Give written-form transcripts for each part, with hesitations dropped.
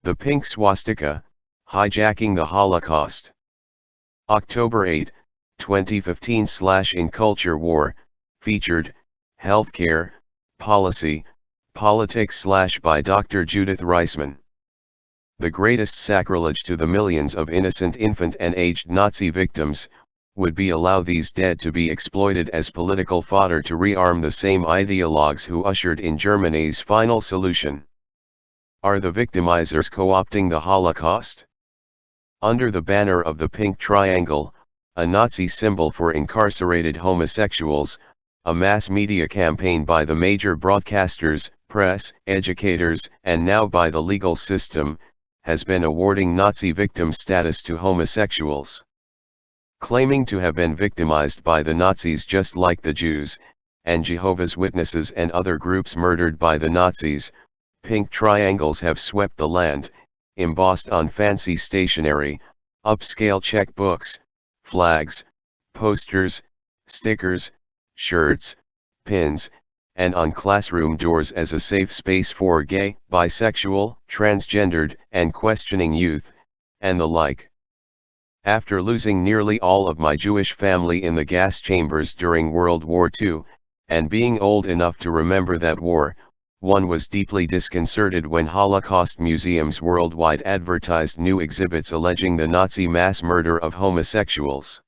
The Pink Swastika, Hijacking the Holocaust. October 8, 2015 / In Culture War, featured, Healthcare, Policy, Politics / by Dr. Judith Reisman. The greatest sacrilege to the millions of innocent infant and aged Nazi victims, would be allow these dead to be exploited as political fodder to rearm the same ideologues who ushered in Germany's final solution. Are the victimizers co-opting the Holocaust? Under the banner of the Pink Triangle, a Nazi symbol for incarcerated homosexuals, a mass media campaign by the major broadcasters, press, educators, and now by the legal system, has been awarding Nazi victim status to homosexuals. Claiming to have been victimized by the Nazis just like the Jews, and Jehovah's Witnesses and other groups murdered by the Nazis, pink triangles have swept the land, embossed on fancy stationery, upscale checkbooks, flags, posters, stickers, shirts, pins, and on classroom doors as a safe space for gay, bisexual, transgendered, and questioning youth, and the like. After losing nearly all of my Jewish family in the gas chambers during World War II, and being old enough to remember that war, one was deeply disconcerted when Holocaust museums worldwide advertised new exhibits alleging the Nazi mass murder of homosexuals.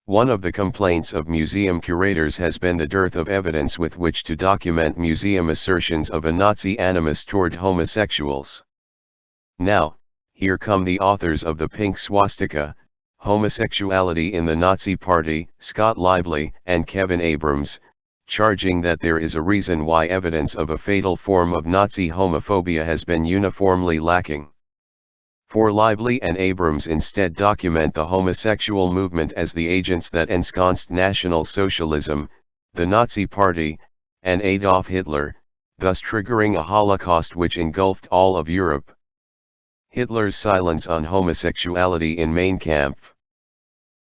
One of the complaints of museum curators has been the dearth of evidence with which to document museum assertions of a Nazi animus toward homosexuals. Now, here come the authors of the Pink Swastika, Homosexuality in the Nazi Party, Scott Lively and Kevin Abrams, charging that there is a reason why evidence of a fatal form of Nazi homophobia has been uniformly lacking. For Lively and Abrams instead document the homosexual movement as the agents that ensconced National Socialism, the Nazi Party, and Adolf Hitler, thus triggering a Holocaust which engulfed all of Europe. Hitler's silence on homosexuality in Mein Kampf.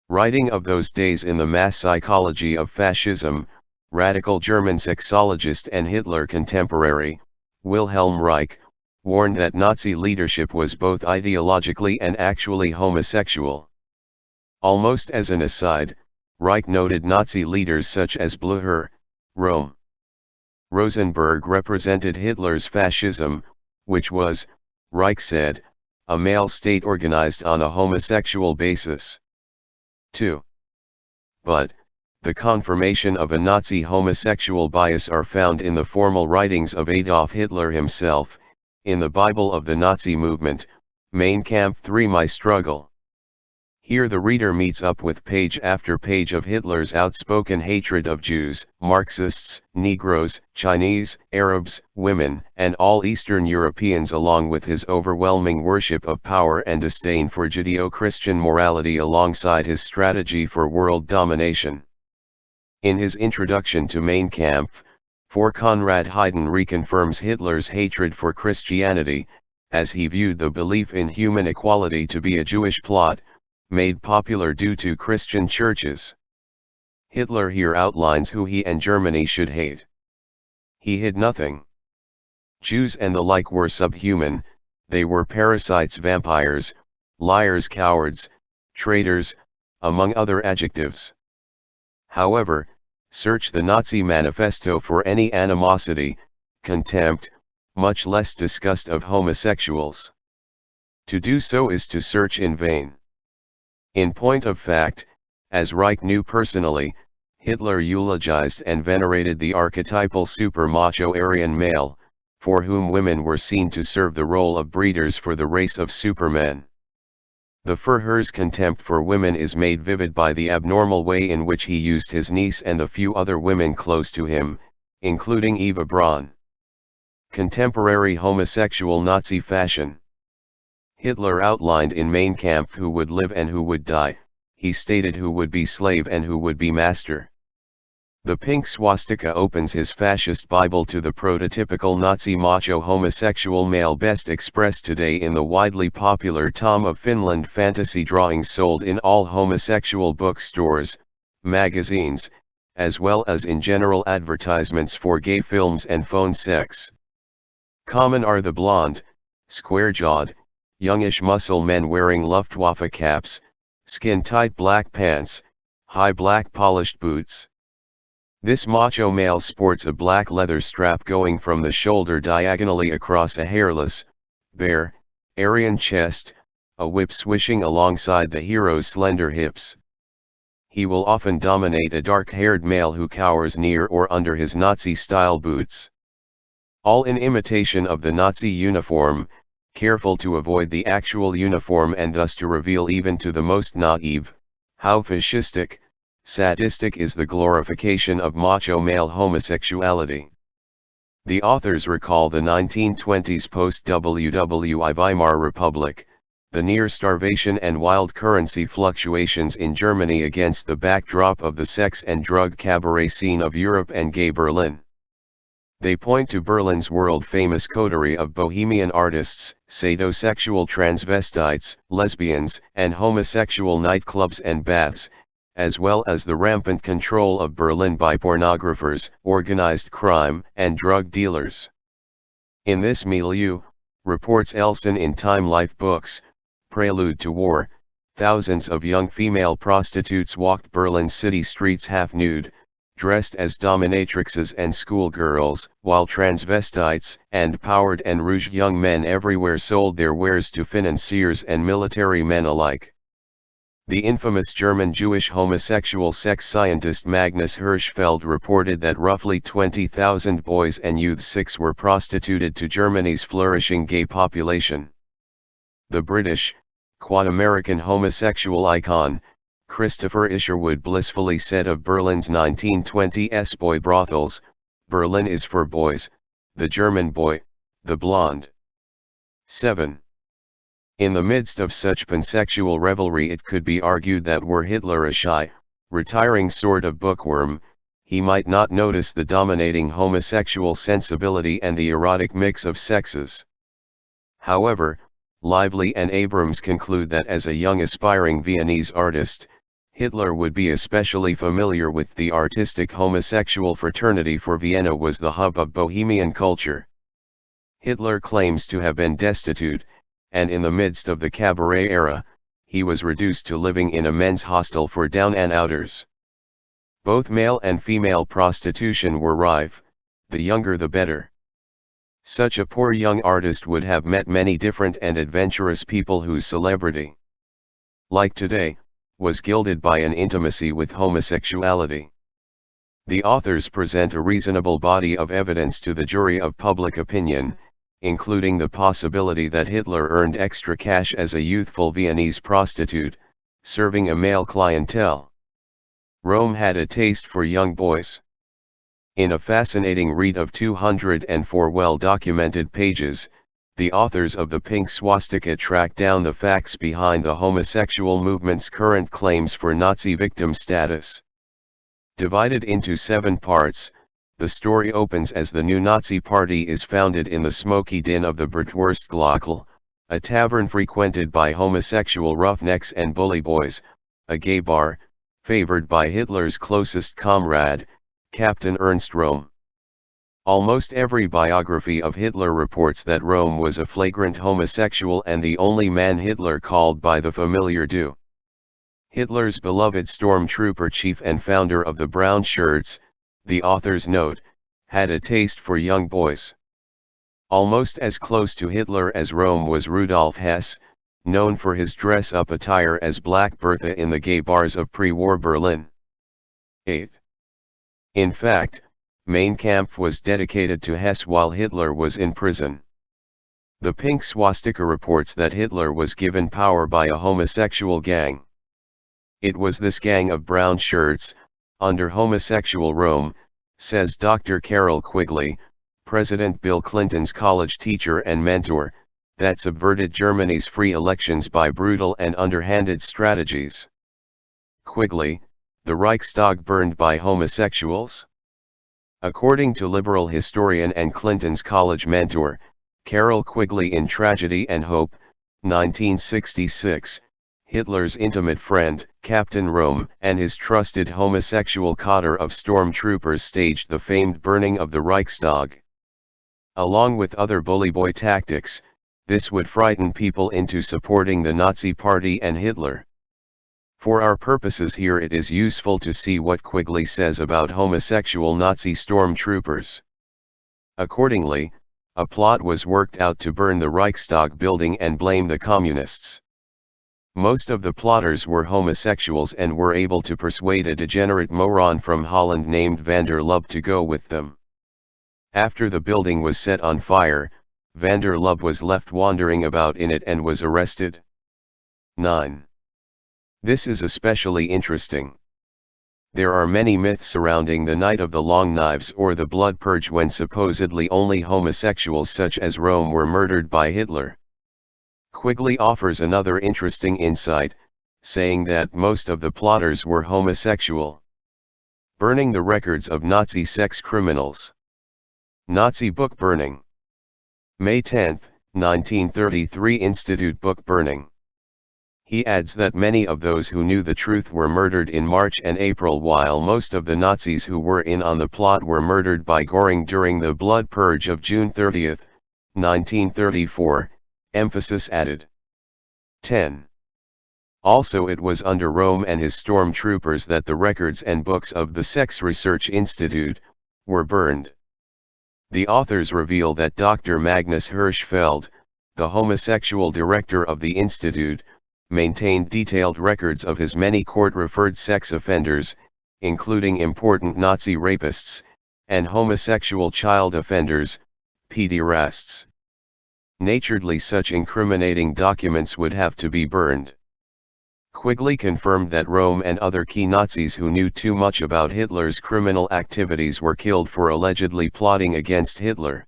Writing of those days in the Mass Psychology of Fascism, radical German sexologist and Hitler contemporary, Wilhelm Reich, warned that Nazi leadership was both ideologically and actually homosexual. Almost as an aside, Reich noted Nazi leaders such as Blücher, Röhm. Rosenberg represented Hitler's fascism, which was, Reich said, a male state organized on a homosexual basis. 2. But, the confirmation of a Nazi homosexual bias are found in the formal writings of Adolf Hitler himself, in the Bible of the Nazi movement, Mein Kampf 3 My Struggle. Here the reader meets up with page after page of Hitler's outspoken hatred of Jews, Marxists, Negroes, Chinese, Arabs, women, and all Eastern Europeans, along with his overwhelming worship of power and disdain for Judeo-Christian morality alongside his strategy for world domination. In his introduction to Mein Kampf, Konrad Hayden reconfirms Hitler's hatred for Christianity, as he viewed the belief in human equality to be a Jewish plot, made popular due to Christian churches. Hitler here outlines who he and Germany should hate. He hid nothing. Jews and the like were subhuman, they were parasites, vampires, liars, cowards, traitors, among other adjectives. However, search the Nazi manifesto for any animosity, contempt, much less disgust of homosexuals. To do so is to search in vain. In point of fact, as Reich knew personally, Hitler eulogized and venerated the archetypal super-macho Aryan male, for whom women were seen to serve the role of breeders for the race of supermen. The Führer's contempt for women is made vivid by the abnormal way in which he used his niece and the few other women close to him, including Eva Braun. Contemporary homosexual Nazi fashion. Hitler outlined in Mein Kampf who would live and who would die, he stated who would be slave and who would be master. The Pink Swastika opens his fascist Bible to the prototypical Nazi macho homosexual male, best expressed today in the widely popular Tom of Finland fantasy drawings sold in all homosexual bookstores, magazines, as well as in general advertisements for gay films and phone sex. Common are the blonde, square-jawed, youngish muscle men wearing Luftwaffe caps, skin-tight black pants, high black polished boots. This macho male sports a black leather strap going from the shoulder diagonally across a hairless, bare, Aryan chest, a whip swishing alongside the hero's slender hips. He will often dominate a dark-haired male who cowers near or under his Nazi-style boots. All in imitation of the Nazi uniform, careful to avoid the actual uniform and thus to reveal even to the most naive, how fascistic, sadistic is the glorification of macho male homosexuality. The authors recall the 1920s post-WWI Weimar Republic, the near-starvation and wild currency fluctuations in Germany against the backdrop of the sex and drug cabaret scene of Europe and gay Berlin. They point to Berlin's world-famous coterie of bohemian artists, sadosexual transvestites, lesbians, and homosexual nightclubs and baths, as well as the rampant control of Berlin by pornographers, organized crime, and drug dealers. In this milieu, reports Elson in Time Life books, Prelude to War, thousands of young female prostitutes walked Berlin's city streets half-nude, dressed as dominatrixes and schoolgirls, while transvestites and powdered and rouged young men everywhere sold their wares to financiers and military men alike. The infamous German Jewish homosexual sex scientist Magnus Hirschfeld reported that roughly 20,000 boys and youths were prostituted to Germany's flourishing gay population. The British, quad-American homosexual icon, Christopher Isherwood blissfully said of Berlin's 1920s boy brothels, "Berlin is for boys, the German boy, the blonde." 7. In the midst of such pansexual revelry, it could be argued that were Hitler a shy, retiring sort of bookworm, he might not notice the dominating homosexual sensibility and the erotic mix of sexes. However, Lively and Abrams conclude that as a young aspiring Viennese artist, Hitler would be especially familiar with the artistic homosexual fraternity, for Vienna was the hub of Bohemian culture. Hitler claims to have been destitute, and in the midst of the cabaret era, he was reduced to living in a men's hostel for down and outers. Both male and female prostitution were rife, the younger the better. Such a poor young artist would have met many different and adventurous people whose celebrity, like today, was gilded by an intimacy with homosexuality. The authors present a reasonable body of evidence to the jury of public opinion, including the possibility that Hitler earned extra cash as a youthful Viennese prostitute, serving a male clientele. Rome had a taste for young boys. In a fascinating read of 204 well-documented pages, the authors of the Pink Swastika track down the facts behind the homosexual movement's current claims for Nazi victim status. Divided into 7 parts, the story opens as the new Nazi party is founded in the smoky den of the Bratwurstglockel, a tavern frequented by homosexual roughnecks and bully boys, a gay bar, favored by Hitler's closest comrade, Captain Ernst Röhm. Almost every biography of Hitler reports that Röhm was a flagrant homosexual and the only man Hitler called by the familiar du. Hitler's beloved stormtrooper chief and founder of the Brown Shirts, the authors note, had a taste for young boys. Almost as close to Hitler as Röhm was Rudolf Hess, known for his dress-up attire as Black Bertha in the gay bars of pre-war Berlin. 8. In fact, Mein Kampf was dedicated to Hess while Hitler was in prison. The Pink Swastika reports that Hitler was given power by a homosexual gang. It was this gang of brown shirts, under homosexual Rome, says Dr. Carol Quigley, President Bill Clinton's college teacher and mentor, that subverted Germany's free elections by brutal and underhanded strategies. Quigley, the Reichstag burned by homosexuals? According to liberal historian and Clinton's college mentor, Carol Quigley in Tragedy and Hope, 1966, Hitler's intimate friend, Captain Röhm, and his trusted homosexual cadre of stormtroopers staged the famed burning of the Reichstag. Along with other bully boy tactics, This would frighten people into supporting the Nazi Party and Hitler. For our purposes here it is useful to see what Quigley says about homosexual Nazi stormtroopers. Accordingly, a plot was worked out to burn the Reichstag building and blame the communists. Most of the plotters were homosexuals and were able to persuade a degenerate moron from Holland named van der Lubbe to go with them. After the building was set on fire, van der Lubbe was left wandering about in it and was arrested. 9. This is especially interesting. There are many myths surrounding the Night of the Long Knives or the Blood Purge when supposedly only homosexuals such as Rome were murdered by Hitler. Quigley offers another interesting insight, saying that most of the plotters were homosexual. Burning the records of Nazi sex criminals. Nazi book burning. May 10, 1933 Institute book burning. He adds that many of those who knew the truth were murdered in March and April while most of the Nazis who were in on the plot were murdered by Göring during the blood purge of June 30, 1934, emphasis added. 10. Also it was under Röhm and his stormtroopers that the records and books of the Sex Research Institute were burned. The authors reveal that Dr. Magnus Hirschfeld, the homosexual director of the institute, maintained detailed records of his many court-referred sex offenders, including important Nazi rapists, and homosexual child offenders, pederasts. Naturally such incriminating documents would have to be burned. Quigley confirmed that Röhm and other key Nazis who knew too much about Hitler's criminal activities were killed for allegedly plotting against Hitler.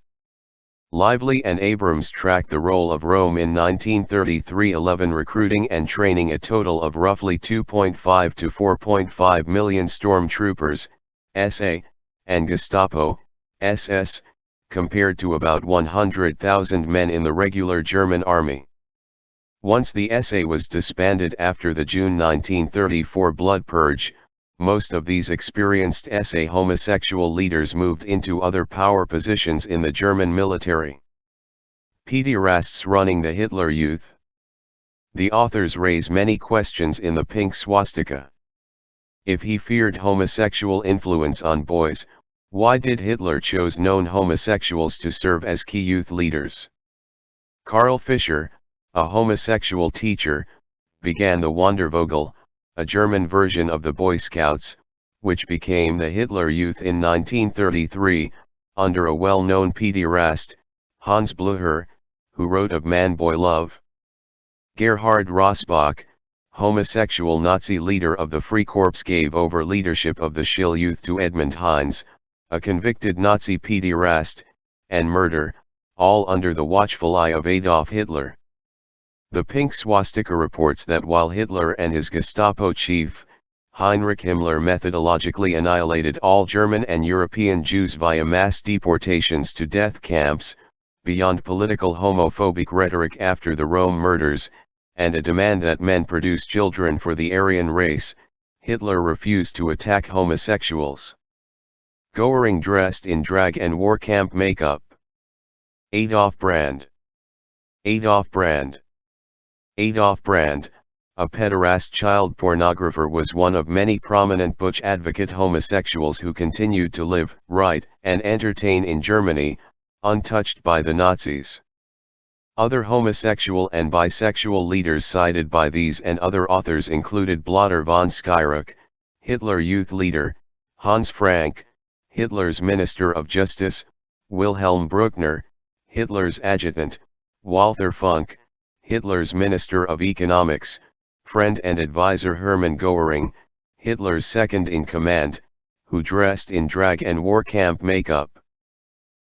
Lively and Abrams tracked the role of Röhm in 1933-11 recruiting and training a total of roughly 2.5 to 4.5 million stormtroopers, SA, and Gestapo, SS, compared to about 100,000 men in the regular German army. Once the SA was disbanded after the June 1934 blood purge, most of these experienced SA homosexual leaders moved into other power positions in the German military. Pederasts running the Hitler Youth. The authors raise many questions in the Pink Swastika. If he feared homosexual influence on boys, why did Hitler choose known homosexuals to serve as key youth leaders? Karl Fischer, a homosexual teacher, began the Wandervogel, a German version of the Boy Scouts, which became the Hitler Youth in 1933, under a well-known pederast, Hans Blücher, who wrote of Man-Boy Love. Gerhard Rossbach, homosexual Nazi leader of the Freikorps, gave over leadership of the Schill Youth to Edmund Heinz, a convicted Nazi pederast, and murder, all under the watchful eye of Adolf Hitler. The Pink Swastika reports that while Hitler and his Gestapo chief, Heinrich Himmler methodologically annihilated all German and European Jews via mass deportations to death camps, beyond political homophobic rhetoric after the Rome murders, and a demand that men produce children for the Aryan race, Hitler refused to attack homosexuals. Göring dressed in drag and war camp makeup. Adolf Brand. Adolf Brand. Adolf Brand, a pederast child pornographer, was one of many prominent butch advocate homosexuals who continued to live, write, and entertain in Germany, untouched by the Nazis. Other homosexual and bisexual leaders cited by these and other authors included Blotter von Schirach, Hitler Youth leader, Hans Frank, Hitler's Minister of Justice, Wilhelm Bruckner, Hitler's adjutant, Walther Funk, Hitler's Minister of Economics, friend and advisor Hermann Göring, Hitler's second-in-command, who dressed in drag and war camp makeup.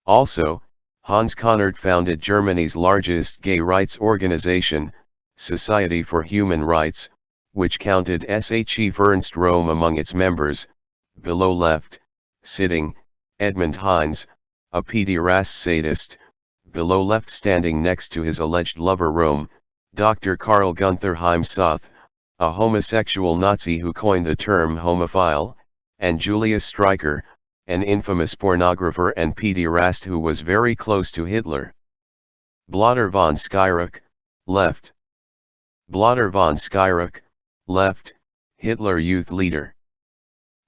Also, Hans Conrad founded Germany's largest gay rights organization, Society for Human Rights, which counted SA chief Ernst Röhm among its members. Below left, sitting, Edmund Heinz, a pederast sadist. Below left, standing next to his alleged lover Röhm, Dr. Karl Gunther Heimsoth, a homosexual Nazi who coined the term homophile, and Julius Streicher, an infamous pornographer and pederast who was very close to Hitler. Blotter von Schirach, left. Blotter von Schirach, left, Hitler Youth Leader.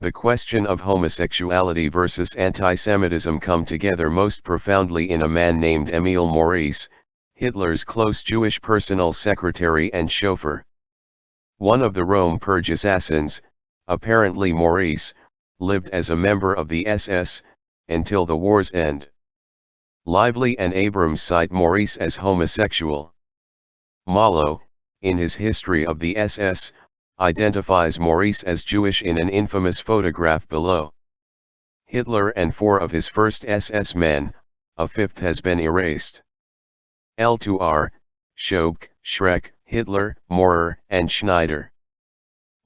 The question of homosexuality versus anti-Semitism come together most profoundly in a man named Emil Maurice, Hitler's close Jewish personal secretary and chauffeur. One of the Rome Purge assassins, apparently Maurice, lived as a member of the SS, until the war's end. Lively and Abrams cite Maurice as homosexual. Malo, in his History of the SS, identifies Maurice as Jewish in an infamous photograph below. Hitler and 4 of his first SS men, a 5th has been erased. L2R, Schoepke, Schreck, Hitler, Maurer, and Schneider.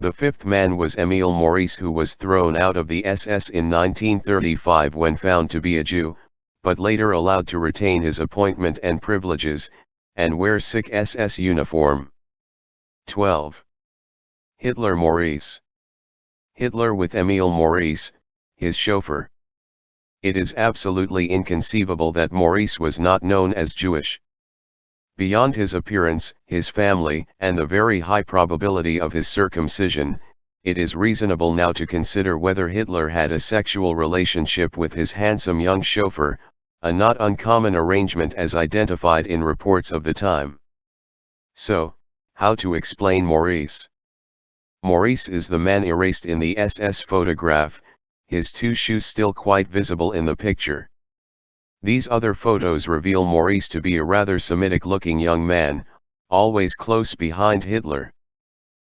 The 5th man was Emil Maurice, who was thrown out of the SS in 1935 when found to be a Jew, but later allowed to retain his appointment and privileges, and wear sick SS uniform. 12. Hitler Maurice. Hitler with Emil Maurice, his chauffeur. It is absolutely inconceivable that Maurice was not known as Jewish. Beyond his appearance, his family, and the very high probability of his circumcision, it is reasonable now to consider whether Hitler had a sexual relationship with his handsome young chauffeur, a not uncommon arrangement as identified in reports of the time. So, how to explain Maurice? Maurice is the man erased in the SS photograph, his 2 shoes still quite visible in the picture. These other photos reveal Maurice to be a rather Semitic-looking young man, always close behind Hitler.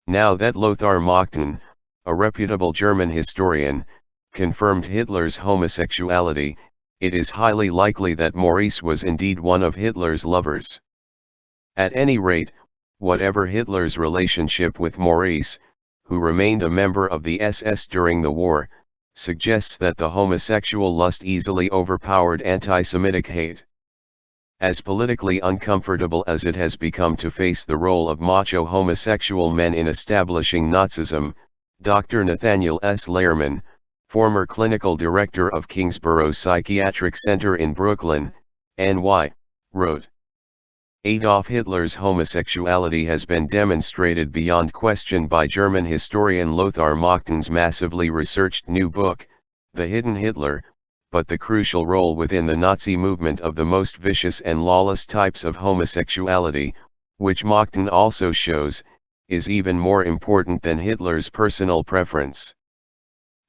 Now that Lothar Machten, a reputable German historian, confirmed Hitler's homosexuality, it is highly likely that Maurice was indeed one of Hitler's lovers. At any rate, whatever Hitler's relationship with Maurice, who remained a member of the SS during the war, suggests that the homosexual lust easily overpowered anti-Semitic hate. As politically uncomfortable as it has become to face the role of macho homosexual men in establishing Nazism, Dr. Nathaniel S. Lehrman, former clinical director of Kingsborough Psychiatric Center in Brooklyn, NY, wrote, Adolf Hitler's homosexuality has been demonstrated beyond question by German historian Lothar Machten's massively researched new book, The Hidden Hitler, but the crucial role within the Nazi movement of the most vicious and lawless types of homosexuality, which Machten also shows, is even more important than Hitler's personal preference.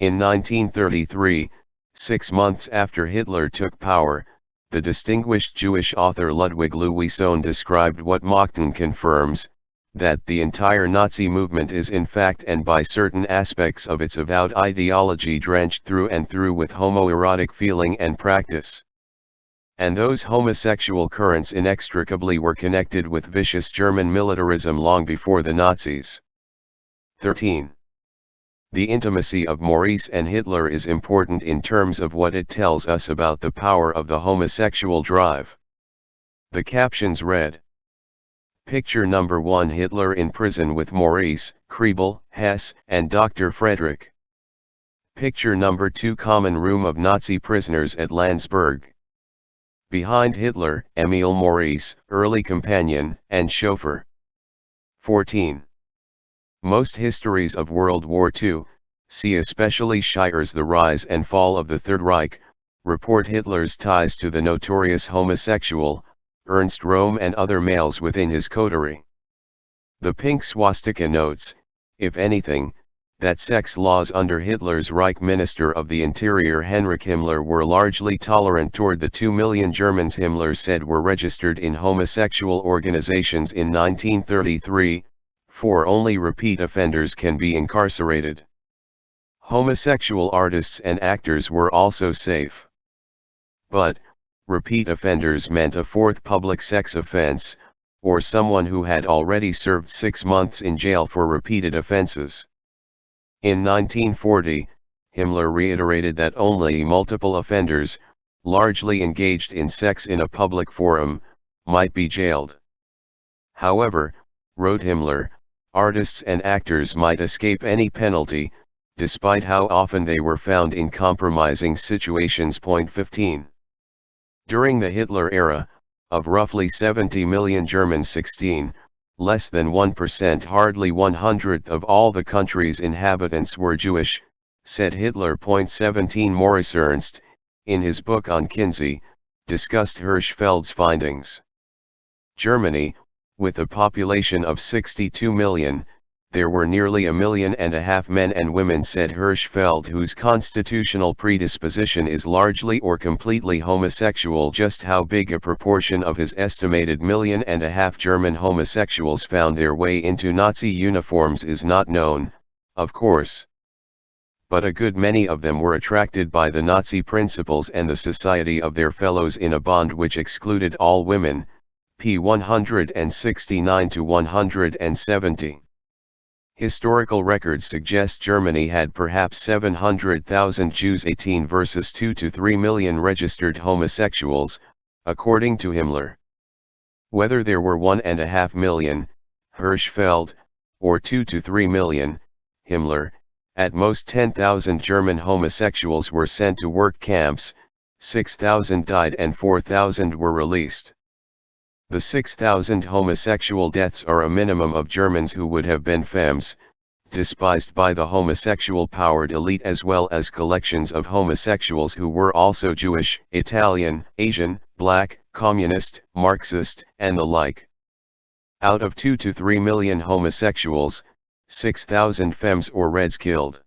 In 1933, 6 months after Hitler took power, the distinguished Jewish author Ludwig Louis described what Machten confirms, that the entire Nazi movement is in fact and by certain aspects of its avowed ideology drenched through and through with homoerotic feeling and practice. And those homosexual currents inextricably were connected with vicious German militarism long before the Nazis. 13. The intimacy of Maurice and Hitler is important in terms of what it tells us about the power of the homosexual drive. The captions read: Picture number 1, Hitler in prison with Maurice, Kriebel, Hess, and Dr. Frederick. Picture number 2, common room of Nazi prisoners at Landsberg. Behind Hitler, Emil Maurice, early companion and chauffeur. 14. Most histories of World War II, see especially Schirer's The Rise and Fall of the Third Reich, report Hitler's ties to the notorious homosexual, Ernst Röhm, and other males within his coterie. The Pink Swastika notes, if anything, that sex laws under Hitler's Reich Minister of the Interior Heinrich Himmler were largely tolerant toward the 2 million Germans Himmler said were registered in homosexual organizations in 1933, for only repeat offenders can be incarcerated. Homosexual artists and actors were also safe. But, repeat offenders meant a 4th public sex offense, or someone who had already served 6 months in jail for repeated offenses. In 1940, Himmler reiterated that only multiple offenders, largely engaged in sex in a public forum, might be jailed. However, wrote Himmler, artists and actors might escape any penalty, despite how often they were found in compromising situations. 15. During the Hitler era, Of roughly 70 million Germans, 16, less than 1%, hardly 1/100th of all the country's inhabitants were Jewish, said Hitler. 17 Maurice Ernst, in his book on Kinsey, discussed Hirschfeld's findings. Germany, with a population of 62 million, there were nearly 1.5 million men and women, said Hirschfeld, whose constitutional predisposition is largely or completely homosexual. Just how big a proportion of his estimated 1.5 million German homosexuals found their way into Nazi uniforms is not known, of course. But a good many of them were attracted by the Nazi principles and the society of their fellows in a bond which excluded all women, p. 169-170. Historical records suggest Germany had perhaps 700,000 Jews, 18 versus 2 to 3 million registered homosexuals, according to Himmler. Whether there were 1.5 million, Hirschfeld, or 2 to 3 million, Himmler, at most 10,000 German homosexuals were sent to work camps, 6,000 died and 4,000 were released. The 6,000 homosexual deaths are a minimum of Germans who would have been femmes, despised by the homosexual-powered elite, as well as collections of homosexuals who were also Jewish, Italian, Asian, Black, Communist, Marxist, and the like. Out of 2 to 3 million homosexuals, 6,000 femmes or reds killed.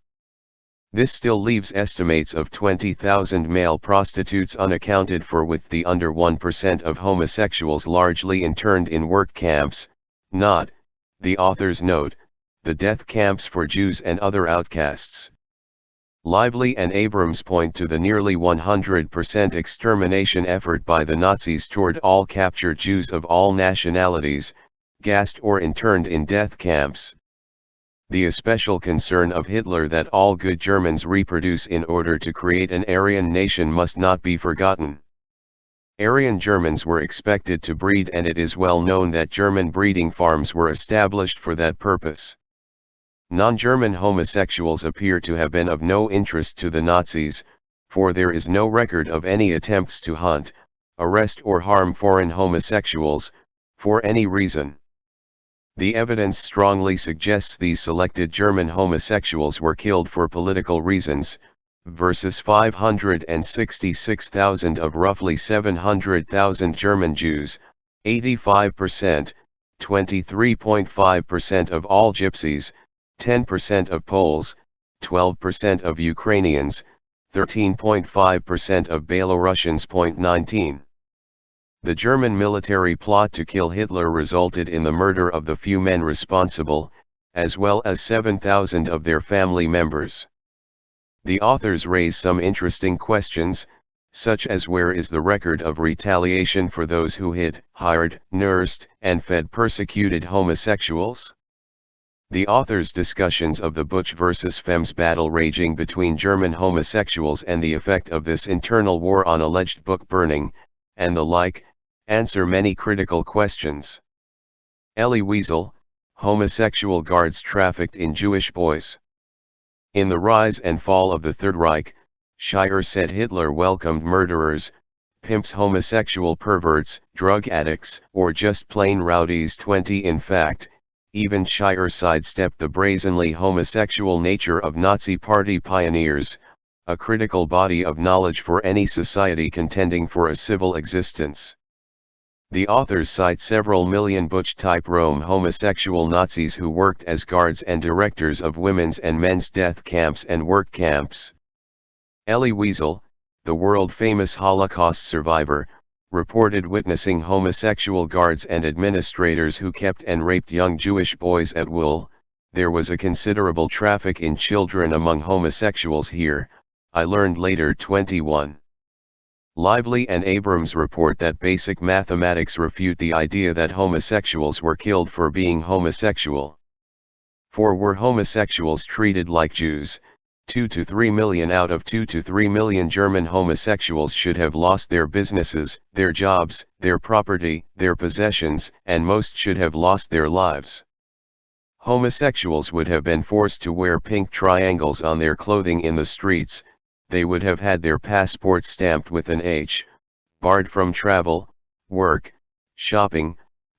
This still leaves estimates of 20,000 male prostitutes unaccounted for, with the under 1% of homosexuals largely interned in work camps, not, the authors note, the death camps for Jews and other outcasts. Lively and Abrams point to the nearly 100% extermination effort by the Nazis toward all captured Jews of all nationalities, gassed or interned in death camps. The especial concern of Hitler that all good Germans reproduce in order to create an Aryan nation must not be forgotten. Aryan Germans were expected to breed, and it is well known that German breeding farms were established for that purpose. Non-German homosexuals appear to have been of no interest to the Nazis, for there is no record of any attempts to hunt, arrest or harm foreign homosexuals, for any reason. The evidence strongly suggests these selected German homosexuals were killed for political reasons, versus 566,000 of roughly 700,000 German Jews, 85%, 23.5% of all Gypsies, 10% of Poles, 12% of Ukrainians, 13.5% of Belarusians. 19. The German military plot to kill Hitler resulted in the murder of the few men responsible, as well as 7,000 of their family members. The authors raise some interesting questions, such as where is the record of retaliation for those who hid, hired, nursed, and fed persecuted homosexuals? The authors' discussions of the Butch versus Femmes battle raging between German homosexuals and the effect of this internal war on alleged book burning, and the like, answer many critical questions. Elie Wiesel, homosexual guards trafficked in Jewish boys. In The Rise and Fall of the Third Reich, Scheier said Hitler welcomed murderers, pimps, homosexual perverts, drug addicts, or just plain rowdies. 20 In fact, even Scheier sidestepped the brazenly homosexual nature of Nazi Party pioneers, a critical body of knowledge for any society contending for a civil existence. The authors cite several million Butch-type Rome homosexual Nazis who worked as guards and directors of women's and men's death camps and work camps. Elie Wiesel, the world-famous Holocaust survivor, reported witnessing homosexual guards and administrators who kept and raped young Jewish boys at will. There was a considerable traffic in children among homosexuals here, I learned later. 21. Lively and Abrams report that basic mathematics refute the idea that homosexuals were killed for being homosexual. For were homosexuals treated like Jews, 2 to 3 million out of 2 to 3 million German homosexuals should have lost their businesses, their jobs, their property, their possessions, and most should have lost their lives. Homosexuals would have been forced to wear pink triangles on their clothing in the streets. They would have had their passports stamped with an H, barred from travel, work, shopping,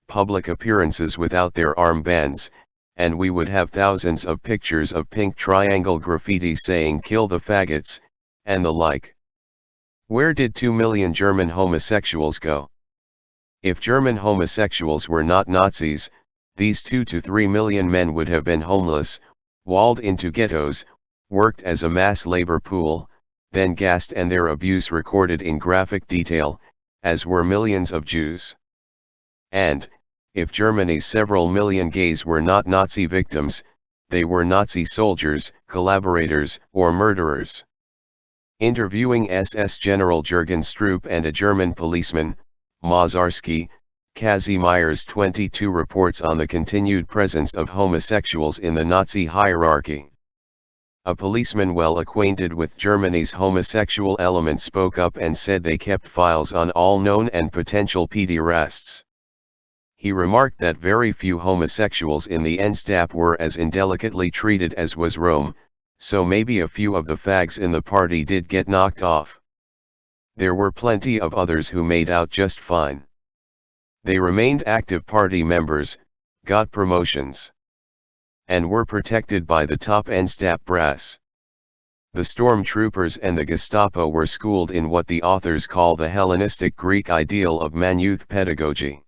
public appearances without their armbands, and we would have thousands of pictures of pink triangle graffiti saying "kill the faggots," and the like. Where did 2 million German homosexuals go? If German homosexuals were not Nazis, these 2 to 3 million men would have been homeless, walled into ghettos, worked as a mass labor pool, then gassed and their abuse recorded in graphic detail, as were millions of Jews. And, if Germany's several million gays were not Nazi victims, they were Nazi soldiers, collaborators, or murderers. Interviewing SS General Jürgen Stroop and a German policeman, Mazarski, Kazimierz 22 reports on the continued presence of homosexuals in the Nazi hierarchy. A policeman well acquainted with Germany's homosexual element spoke up and said they kept files on all known and potential pederasts. He remarked that very few homosexuals in the Gestapo were as indelicately treated as was Rome, so maybe a few of the fags in the party did get knocked off. There were plenty of others who made out just fine. They remained active party members, got promotions, and were protected by the top Gestapo brass. The stormtroopers and the Gestapo were schooled in what the authors call the Hellenistic Greek ideal of man-youth pedagogy.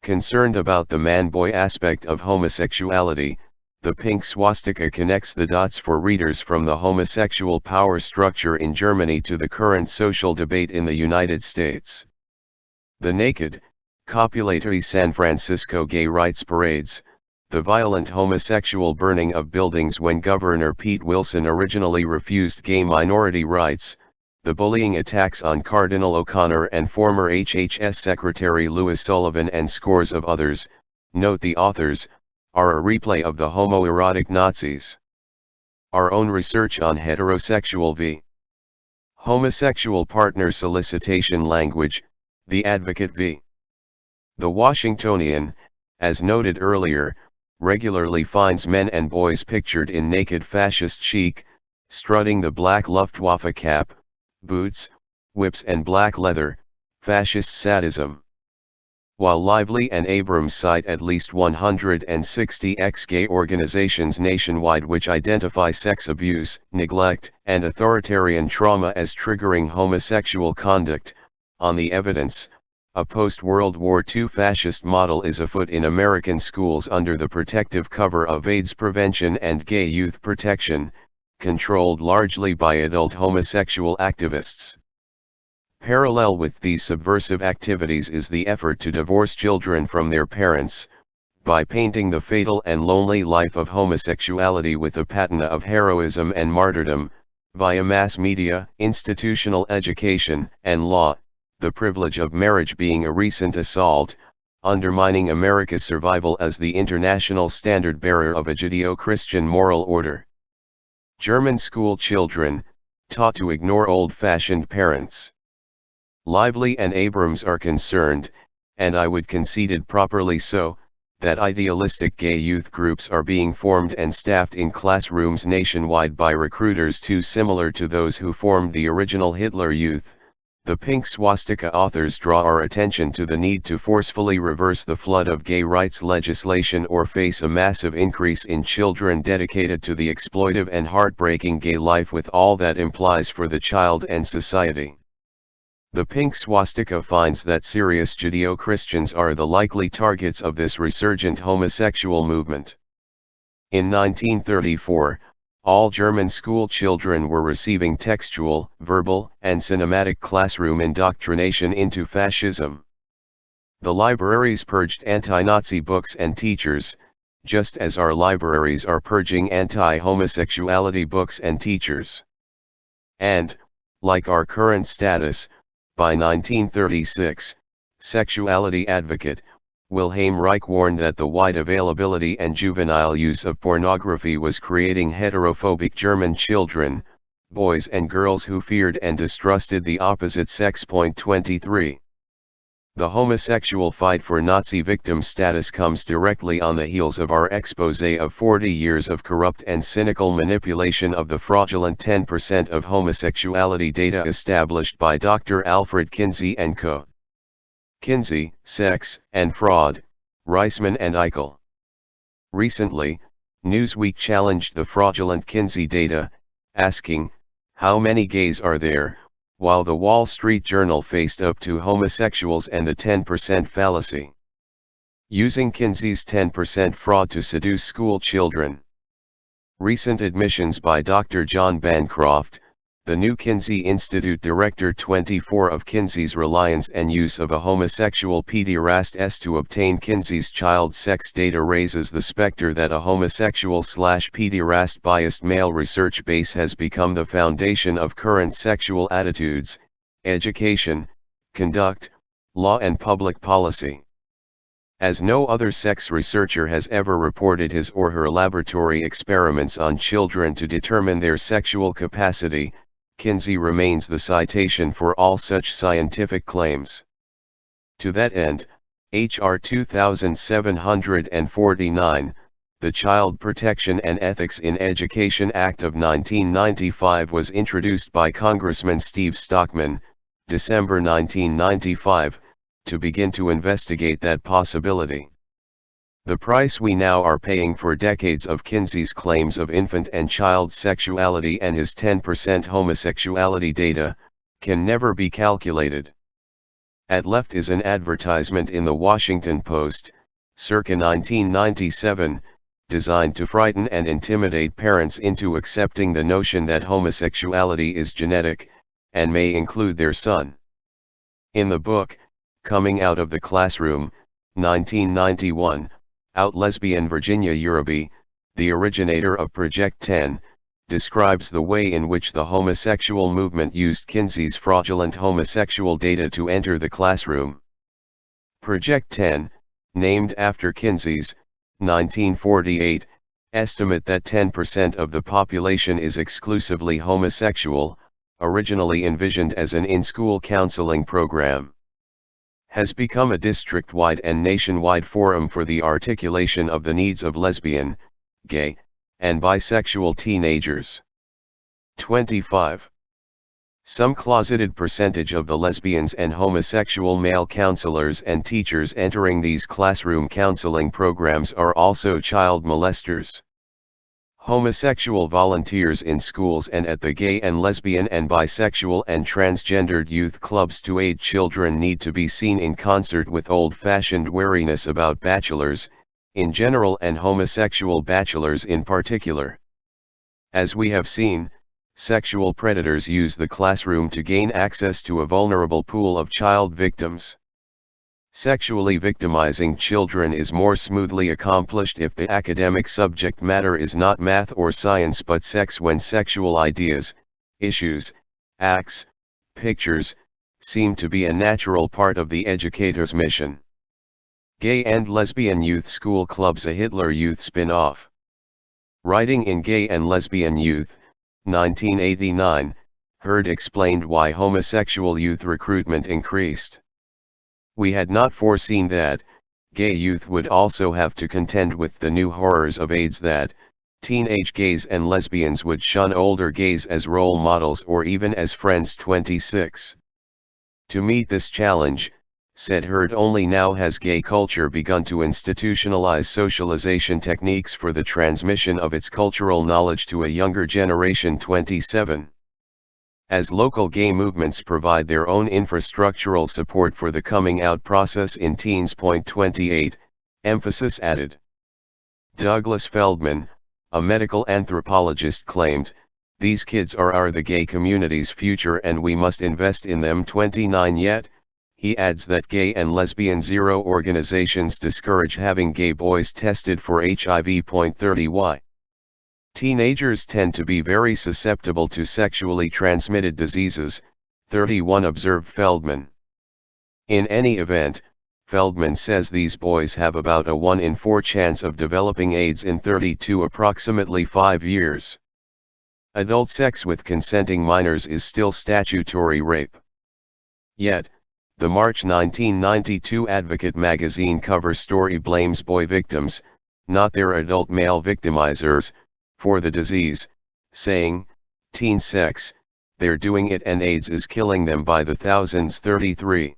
Concerned about the man-boy aspect of homosexuality, the pink swastika connects the dots for readers from the homosexual power structure in Germany to the current social debate in the United States. The naked, copulatory San Francisco gay rights parades, the violent homosexual burning of buildings when Governor Pete Wilson originally refused gay minority rights, the bullying attacks on Cardinal O'Connor and former HHS Secretary Louis Sullivan and scores of others, note the authors, are a replay of the homoerotic Nazis. Our own research on heterosexual v. homosexual partner solicitation language, the Advocate v. The Washingtonian, as noted earlier, regularly finds men and boys pictured in naked fascist chic, strutting the black Luftwaffe cap, boots, whips and black leather, fascist sadism. While Lively and Abrams cite at least 160 ex-gay organizations nationwide which identify sex abuse, neglect, and authoritarian trauma as triggering homosexual conduct, on the evidence, a post-World War II fascist model is afoot in American schools under the protective cover of AIDS prevention and gay youth protection, controlled largely by adult homosexual activists. Parallel with these subversive activities is the effort to divorce children from their parents, by painting the fatal and lonely life of homosexuality with a patina of heroism and martyrdom, via mass media, institutional education, and law, the privilege of marriage being a recent assault, undermining America's survival as the international standard-bearer of a Judeo-Christian moral order. German school children, taught to ignore old-fashioned parents. Lively and Abrams are concerned, and I would conceded properly so, that idealistic gay youth groups are being formed and staffed in classrooms nationwide by recruiters too similar to those who formed the original Hitler Youth. The Pink Swastika authors draw our attention to the need to forcefully reverse the flood of gay rights legislation or face a massive increase in children dedicated to the exploitive and heartbreaking gay life with all that implies for the child and society. The Pink Swastika finds that serious Judeo-Christians are the likely targets of this resurgent homosexual movement. In 1934, all German school children were receiving textual, verbal, and cinematic classroom indoctrination into fascism. The libraries purged anti-Nazi books and teachers, just as our libraries are purging anti-homosexuality books and teachers. And, like our current status, by 1936, Sexuality Advocate, Wilhelm Reich warned that the wide availability and juvenile use of pornography was creating heterophobic German children, boys and girls who feared and distrusted the opposite sex. 23. The homosexual fight for Nazi victim status comes directly on the heels of our exposé of 40 years of corrupt and cynical manipulation of the fraudulent 10% of homosexuality data established by Dr. Alfred Kinsey and co. Kinsey, Sex, and Fraud, Reisman and Eichel. Recently, Newsweek challenged the fraudulent Kinsey data, asking, how many gays are there, while the Wall Street Journal faced up to homosexuals and the 10% fallacy. Using Kinsey's 10% fraud to seduce school children. Recent admissions by Dr. John Bancroft, the new Kinsey Institute Director 24 of Kinsey's reliance and use of a homosexual pederast to obtain Kinsey's child sex data raises the specter that a homosexual/pederast biased male research base has become the foundation of current sexual attitudes, education, conduct, law and public policy. As no other sex researcher has ever reported his or her laboratory experiments on children to determine their sexual capacity, Kinsey remains the citation for all such scientific claims. To that end, H.R. 2749, the Child Protection and Ethics in Education Act of 1995 was introduced by Congressman Steve Stockman, December 1995, to begin to investigate that possibility. The price we now are paying for decades of Kinsey's claims of infant and child sexuality and his 10% homosexuality data, can never be calculated. At left is an advertisement in the Washington Post, circa 1997, designed to frighten and intimidate parents into accepting the notion that homosexuality is genetic, and may include their son. In the book, Coming Out of the Classroom, 1991, out lesbian Virginia Uraby, the originator of Project 10, describes the way in which the homosexual movement used Kinsey's fraudulent homosexual data to enter the classroom. Project 10, named after Kinsey's, 1948, estimate that 10% of the population is exclusively homosexual, originally envisioned as an in-school counseling program, has become a district-wide and nationwide forum for the articulation of the needs of lesbian, gay, and bisexual teenagers. 25. Some closeted percentage of the lesbians and homosexual male counselors and teachers entering these classroom counseling programs are also child molesters. Homosexual volunteers in schools and at the gay and lesbian and bisexual and transgendered youth clubs to aid children need to be seen in concert with old-fashioned wariness about bachelors, in general, and homosexual bachelors in particular. As we have seen, sexual predators use the classroom to gain access to a vulnerable pool of child victims. Sexually victimizing children is more smoothly accomplished if the academic subject matter is not math or science but sex, when sexual ideas, issues, acts, pictures, seem to be a natural part of the educator's mission. Gay and Lesbian Youth School Clubs, a Hitler Youth spin-off. Writing in Gay and Lesbian Youth, 1989, Hurd explained why homosexual youth recruitment increased. We had not foreseen that, gay youth would also have to contend with the new horrors of AIDS, that teenage gays and lesbians would shun older gays as role models or even as friends. 26. To meet this challenge, said Hurd, only now has gay culture begun to institutionalize socialization techniques for the transmission of its cultural knowledge to a younger generation. 27. As local gay movements provide their own infrastructural support for the coming out process in teens. 28, emphasis added. Douglas Feldman, a medical anthropologist, claimed, "These kids are the gay community's future and we must invest in them." 29. Yet, he adds that gay and lesbian zero organizations discourage having gay boys tested for HIV. 30. Teenagers tend to be very susceptible to sexually transmitted diseases, 31, observed Feldman. In any event, Feldman says these boys have about a 1 in 4 chance of developing AIDS in 32, approximately 5 years. Adult sex with consenting minors is still statutory rape. Yet, the March 1992 Advocate magazine cover story blames boy victims, not their adult male victimizers, for the disease, saying, "Teen sex, they're doing it and AIDS is killing them by the thousands." 33.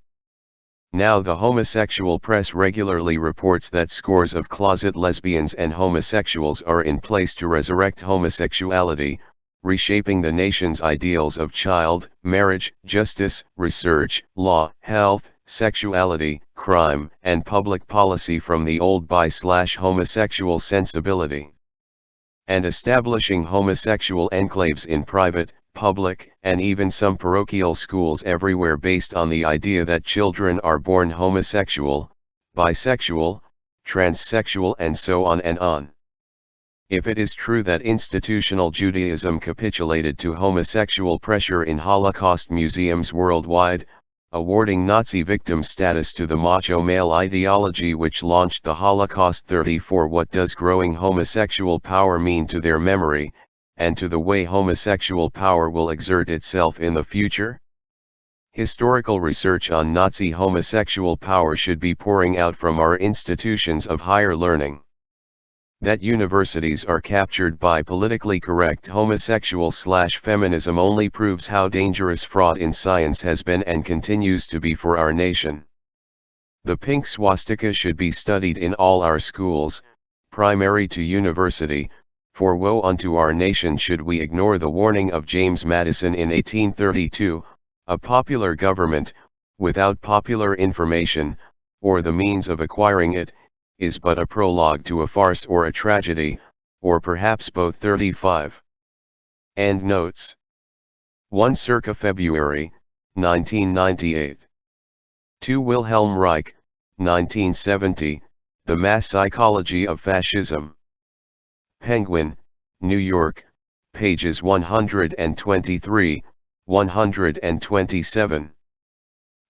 Now the homosexual press regularly reports that scores of closet lesbians and homosexuals are in place to resurrect homosexuality, reshaping the nation's ideals of child, marriage, justice, research, law, health, sexuality, crime, and public policy from the old bi/homosexual sensibility. And establishing homosexual enclaves in private, public, and even some parochial schools everywhere based on the idea that children are born homosexual, bisexual, transsexual and so on and on. If it is true that institutional Judaism capitulated to homosexual pressure in Holocaust museums worldwide, awarding Nazi victim status to the macho male ideology which launched the Holocaust, 34, what does growing homosexual power mean to their memory, and to the way homosexual power will exert itself in the future? Historical research on Nazi homosexual power should be pouring out from our institutions of higher learning. That universities are captured by politically correct homosexual/feminism only proves how dangerous fraud in science has been and continues to be for our nation. The pink swastika should be studied in all our schools, primary to university, for woe unto our nation should we ignore the warning of James Madison in 1832, a popular government, without popular information, or the means of acquiring it, is but a prologue to a farce or a tragedy, or perhaps both. 35. Endnotes. 1 circa February, 1998. 2 Wilhelm Reich, 1970, The Mass Psychology of Fascism. Penguin, New York, pages 123, 127.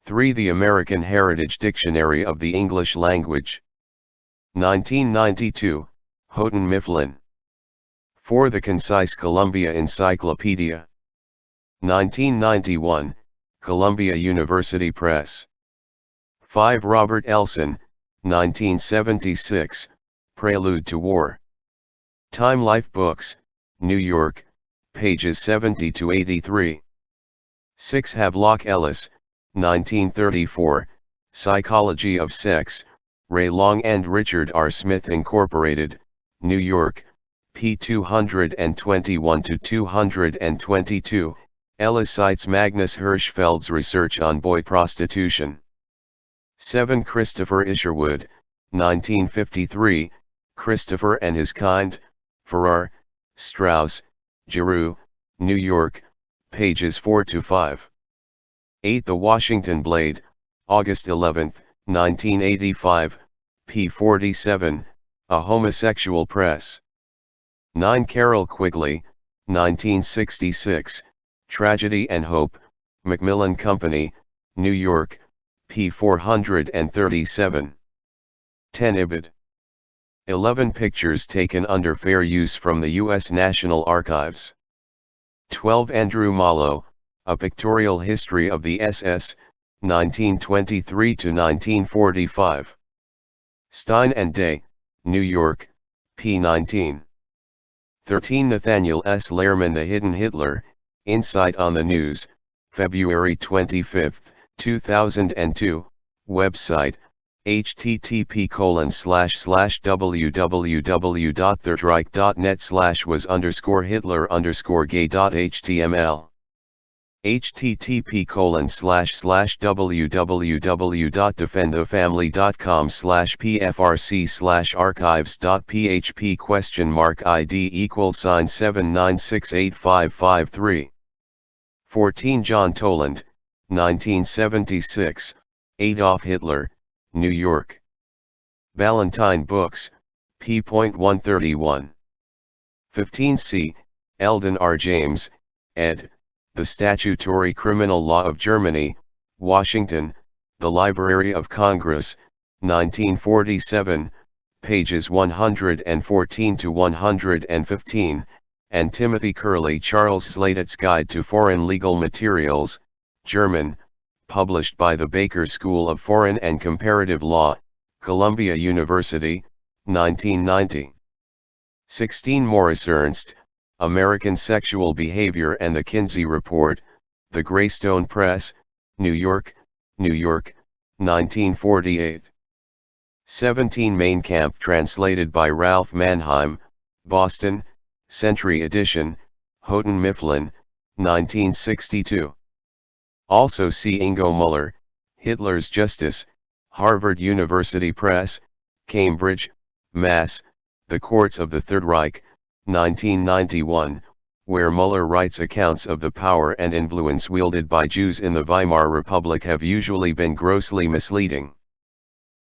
3 The American Heritage Dictionary of the English Language. 1992, Houghton Mifflin. 4 The Concise Columbia Encyclopedia. 1991, Columbia University Press. 5 Robert Elson, 1976, Prelude to War. Time Life Books, New York, pages 70 to 83. 6 Havelock Ellis, 1934, Psychology of Sex, Ray Long and Richard R. Smith Incorporated, New York, p. 221 to 222. Ellis cites Magnus Hirschfeld's research on boy prostitution. 7 Christopher Isherwood, 1953, Christopher and His Kind, Farrar, Straus, Giroux, New York, pages 4 to 5. 8 The Washington Blade, August 11, 1985, p. 47, A Homosexual Press. 9 Carol Quigley, 1966, Tragedy and Hope, Macmillan Company, New York, p. 437. 10 Ibid. 11 Pictures taken under fair use from the U.S. National Archives. 12 Andrew Mallow, A Pictorial History of the SS, 1923 to 1945. Stein and Day, New York, p. 19. 13 Nathaniel S. Lehrman The Hidden Hitler, Insight on the News, February 25, 2002, website, http://www.thirdreich.net/was_Hitler_gay.html http://www.defendthefamily.com/pfrc/archives.php?ID =7968553. 14 John Toland, 1976, Adolf Hitler, New York. Ballantine Books, p.131. 15 C. Eldon R. James, ed., The Statutory Criminal Law of Germany, Washington, The Library of Congress, 1947, pages 114 to 115, and Timothy Curley Charles Slade's Guide to Foreign Legal Materials, German, published by the Baker School of Foreign and Comparative Law, Columbia University, 1990. 16 Morris Ernst, American Sexual Behavior and the Kinsey Report, The Greystone Press, New York, New York, 1948. 17 Mein Kampf translated by Ralph Mannheim, Boston, Century Edition, Houghton Mifflin, 1962. Also see Ingo Müller, Hitler's Justice, Harvard University Press, Cambridge, Mass., The Courts of the Third Reich, 1991, where Müller writes accounts of the power and influence wielded by Jews in the Weimar Republic have usually been grossly misleading.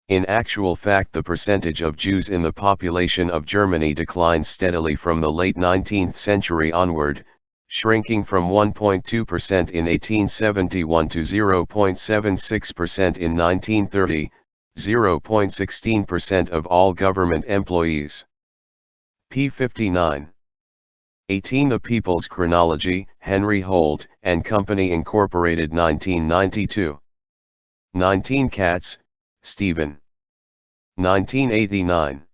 In actual fact, the percentage of Jews in the population of Germany declined steadily from the late 19th century onward, shrinking from 1.2% in 1871 to 0.76% in 1930, 0.16% of all government employees. p. 59. 18 The People's Chronology, Henry Holt and Company Incorporated 1992. 19 Katz, Stephen. 1989.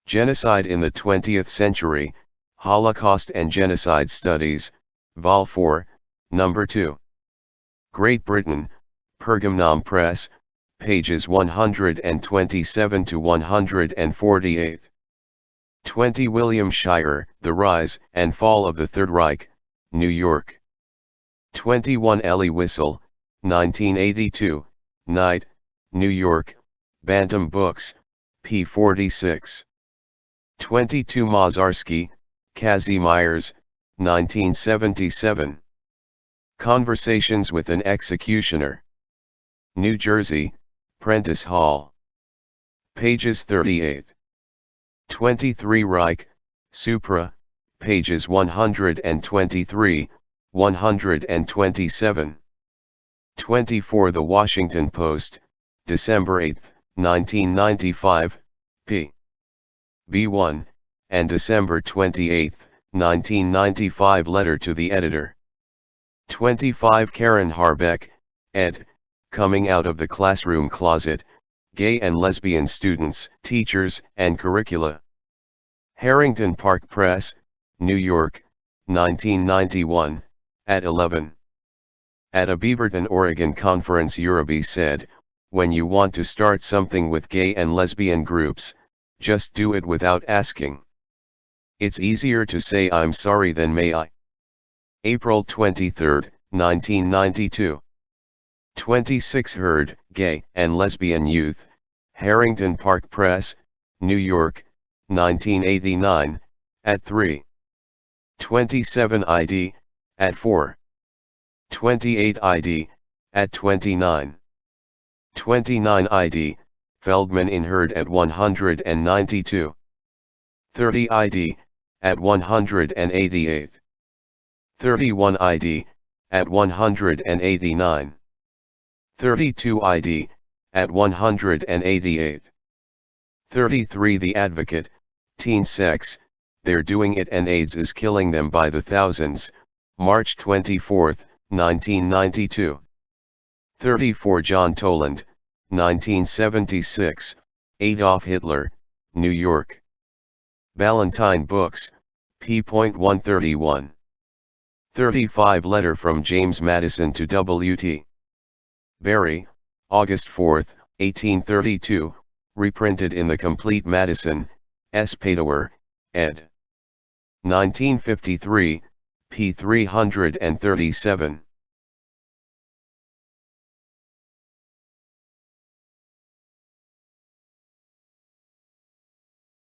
Genocide in the 20th Century, Holocaust and Genocide Studies, Vol. 4, No. 2. Great Britain, Pergamon Press, pages 127 to 148. 20 William Shirer, The Rise and Fall of the Third Reich, New York. 21 Ellie Whistle, 1982, Knight, New York, Bantam Books, p. 46. 22 Mazarsky, Kazimierz, 1977. Conversations with an Executioner. New Jersey, Prentice Hall. Pages 38. 23 Reich, Supra, pages 123, 127. 24 The Washington Post, December 8, 1995, p. B1, and December 28, 1995 Letter to the Editor. 25 Karen Harbeck, ed., Coming Out of the Classroom Closet, Gay and Lesbian Students, Teachers, and Curricula. Harrington Park Press, New York, 1991, at 11. At a Beaverton, Oregon conference, Uraby said, "When you want to start something with gay and lesbian groups, just do it without asking. It's easier to say I'm sorry than may I." April 23, 1992. 26 Heard, Gay and Lesbian Youth, Harrington Park Press, New York, 1989, at 3. 27 ID, at 4. 28 ID, at 29. 29 ID, Feldman in Heard at 192. 30 ID, at 188. 31 ID, at 189. 32 ID, at 188. 33 The Advocate, Teen Sex, They're Doing It and AIDS is Killing Them by the Thousands, March 24, 1992. 34 John Toland, 1976, Adolf Hitler, New York. Ballantine Books, p.131. 35 Letter from James Madison to W.T. Barrie, August 4, 1832, reprinted in the Complete Madison, S. Padower, ed. 1953, p. 337.